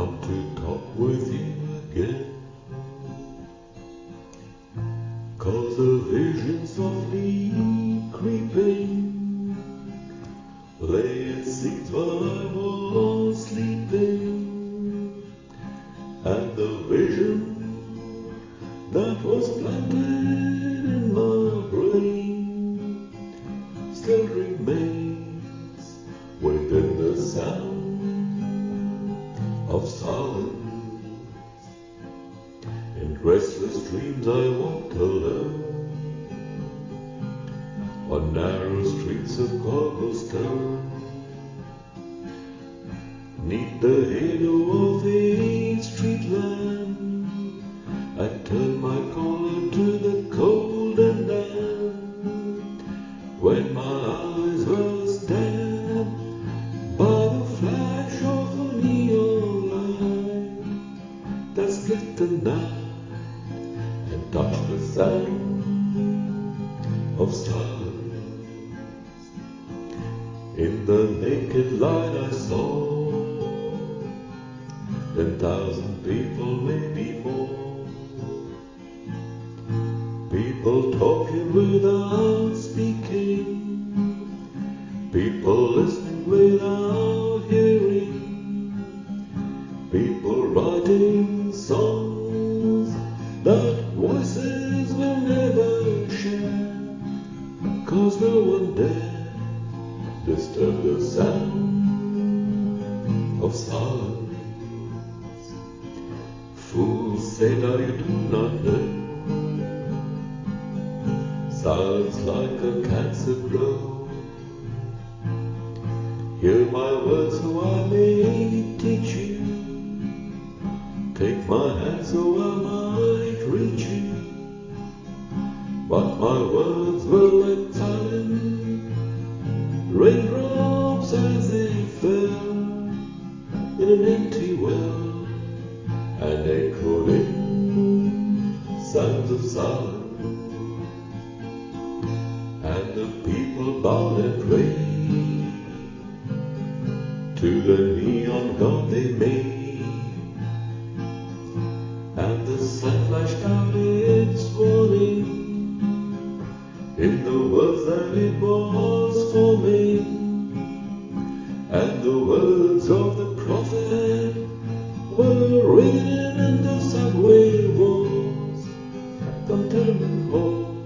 come to talk with you again, 'cause a vision softly creeping lay its seeds while I was sleeping, and the vision that was planted in my brain still remains within the sound of silence. In restless dreams I walked alone on narrow streets of cobblestone, 'neath the halo of the street lamp. I turned my collar to the cold and damp, when my eyes were stabbed by the flash of a neon light that split the night and touched the sound of silence. In the naked light I saw 10,000 people, maybe more. People talking without speaking, people listening without hearing, people writing songs that voices will never share, 'cause no one dare disturb the sound of silence. Fools say that you do not know, silence like a cancer grows. Hear my words so I may teach you, take my hand so I might reach you, but my words were like silent raindrops as they fell in an empty well, and echoed in sounds of silence. And the people bowed and prayed to the neon god they made, and the sun flashed out its warning in the words that it was forming, and the words of the prophet were written in the subway walls. Don't tell me all